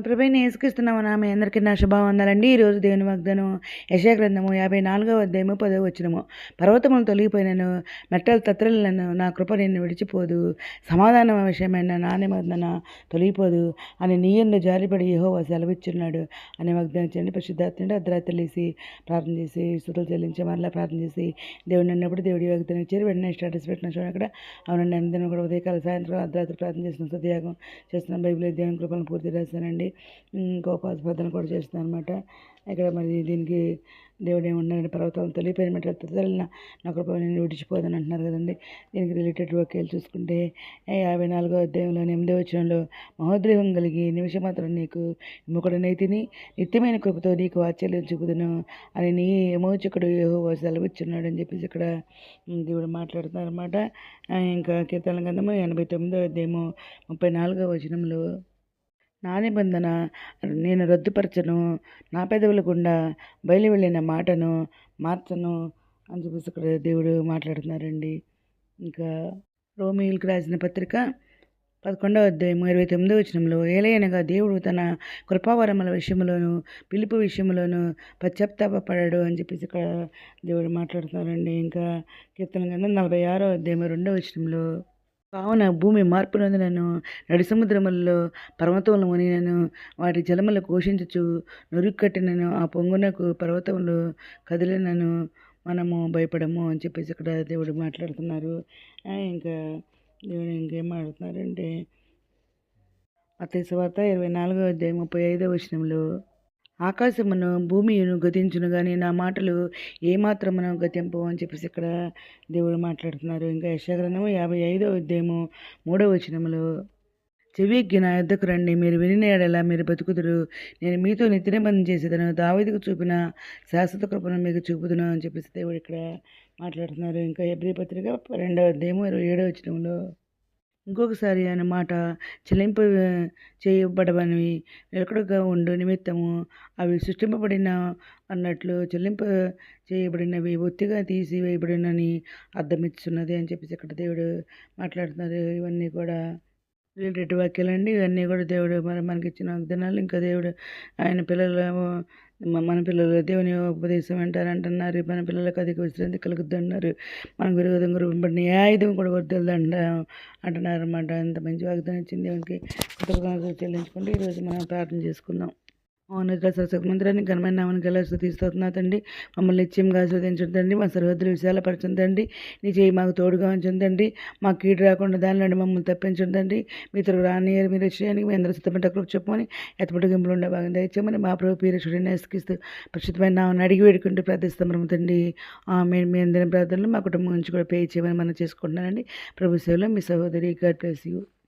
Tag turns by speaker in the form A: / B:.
A: ప్రభువైన యేసుక్రీస్తునామమున మీ అందరికీ నా శుభవందనాలండి. ఈరోజు దేవుని వాగ్దానం యెషయా గ్రంథము 54వ అధ్యాయము 10వ వచనము. పర్వతములు తొలగిపోయినను, మెట్టలు తత్తరిల్లినను నా కృప నిన్ను విడిచిపోదు. సమాధానం విషయమైన నా నిబంధన తొలగిపోదు అని నీ యందు జాలిపడి యెహోవా సెలవిచ్చున్నాడు అని వాగ్దానం చేయండి. పరిశుద్ధాత్ముడు అర్ధరాత్రి లేసి ప్రార్థన చేసి స్తుతులు చెల్లించి మరలా ప్రార్థన చేసి దేవుడు అన్నప్పుడు దేవుడి వాగ్దానం ఇచ్చారు. వెంటనే స్టేటస్ పెట్టిన చూడండి అక్కడ. అవునండి, అందరం కూడా ఉదయకాల సాయంత్రం అర్ధరాత్రి ప్రార్థన చేసిన సత్యాగం చేస్తున్నాం. బైబిల్ దేవుని కృపను పూర్తి రాశానండి. గోపాల ప్రార్థన కూడా చేస్తున్నాను అనమాట. ఇక్కడ మరి దీనికి దేవుడు ఏమన్నాడు, పర్వతాలను తొలిపోయిన మెట్టలు తొలిన నా కృప నేను విడిచిపోదని అంటున్నారు కదండి. దీనికి రిలేటెడ్ వాక్యాలు చూసుకుంటే 54వ అధ్యాయంలో 8వ వచనంలో మహోద్రేవం కలిగి నిమిషం మాత్రం నీకు విముఖుడనైతిని, నిత్యమైన కృపతో నీకు వాత్సల్యం చూపుదును అని నీ విమోచకుడు యెహోవా సెలవిచ్చున్నాడు అని చెప్పేసి ఇక్కడ దేవుడు మాట్లాడుతున్నారు అనమాట. ఇంకా కీర్తన గ్రంథము 89వ అధ్యాయము 34వ వచనంలో నా నిబంధన నేను రద్దుపరచను, నా పెదవుల గుండా బయలు వెళ్ళిన మాటను మార్చను అని చెప్పేసి ఇక్కడ దేవుడు మాట్లాడుతున్నారండి. ఇంకా రోమీయులకు రాసిన పత్రిక 11వ అధ్యాయము 29వ వచనంలో ఏలయనగా దేవుడు తన కృపావరముల విషయంలోను పిలుపు విషయంలోను పశ్చాత్తాపపడాడు అని చెప్పేసి ఇక్కడ దేవుడు మాట్లాడుతున్నారండి. ఇంకా కీర్తన గ్రంథం 46వ అధ్యాయము 2వ వచనంలో కావున భూమి మార్పు నొందినను, నడి సముద్రములలో పర్వతములు మునిగినను, వాటి జలములు ఘోషించుచు నురుక్కట్టినను, ఆ పొంగునకు పర్వతములు కదిలినను మనము భయపడము అని చెప్పేసి ఇక్కడ దేవుడు మాట్లాడుతున్నారు. ఇంకా దేవుడు ఇంకేం మాట్లాడుతున్నారంటే మత్తయి సువార్త 24వ అధ్యాయం 35వ వచనంలో ఆకాశమును భూమియును గతించును కానీ నా మాటలు ఏమాత్రమును గతింపవు అని చెప్పేసి ఇక్కడ దేవుడు మాట్లాడుతున్నారు. ఇంకా యెషయా గ్రంథము 55వ అధ్యాయము 3వ వచనంలో చెవియెక్కి నా యొద్దకు రండి, మీరు వినిన ఎడల మీరు బతుకుదురు, నేను మీతో నిత్య నిబంధన చేసేదను, దావీదుకు చూపిన శాశ్వత కృపను మీకు చూపుదును అని చెప్పేసి దేవుడు ఇక్కడ మాట్లాడుతున్నారు. ఇంకా హెబ్రీ పత్రిక 2వ అధ్యాయము 27వ వచనంలో ఇంకొకసారి ఆయన మాట చెల్లింపు చేయబడవని నిలకడగా ఉండు నిమిత్తము అవి సృష్టింపబడిన అన్నట్లు చెల్లింప చేయబడినవి ఒత్తిగా తీసివేయబడినని అర్థమిస్తున్నది అని చెప్పేసి ఇక్కడ దేవుడు మాట్లాడుతున్నారు. ఇవన్నీ కూడా రిలేటెడ్ వాక్యాలండి. ఇవన్నీ కూడా దేవుడు మనకి ఇచ్చిన వాగ్దానాలు. ఇంకా దేవుడు ఆయన పిల్లలు మన పిల్లలు దేవుని ఉపదేశం అంటున్నారు. మన పిల్లలకు అధిక విశ్రాంతి కలుగుద్ది అన్నారు. మనకు విరోధంగా రూపబడిన ఏ ఆయుధం కూడా వర్దలదు అంటున్నారు అన్నమాట. అంత మంచి వాగ్దానం ఇచ్చింది దేవునికి కృతజ్ఞతలు చెల్లించుకుంటే ఈరోజు మనం ప్రార్థన చేసుకుందాం. మౌనత సశక్తిమంతురాన్ని ఘనమైన నామానికి ఎలా స్తుతిస్తున్నా తండ్రి. మమ్మల్ని నిత్యంగా ఆస్వాదించండి. మా సరిహద్దులు విశాలపరచండి. నీ చేయి మాకు తోడుగా ఉంచండి. మా కీడు రాకుండా దానిలో మమ్మల్ని తప్పించండి. మీతో రానియరు మీరు విషయానికి మీ అందరూ సిద్ధపడ్డ కృప చెప్పమని ఎత్తపడి గింపులు ఉండే భాగం దయచేయమని మా ప్రభు పీరేశ్వరుడిని నేస్కిస్తూ ప్రస్తుతమైన నామని అడిగి వేడుకుంటూ ప్రార్థిస్తాం తండ్రి. మీ అందరి ప్రార్థనలు మా కుటుంబం నుంచి కూడా పే చేయమని మనం చేసుకుంటున్నానండి. ప్రభు సేవలో మీ సహోదరి. God bless you.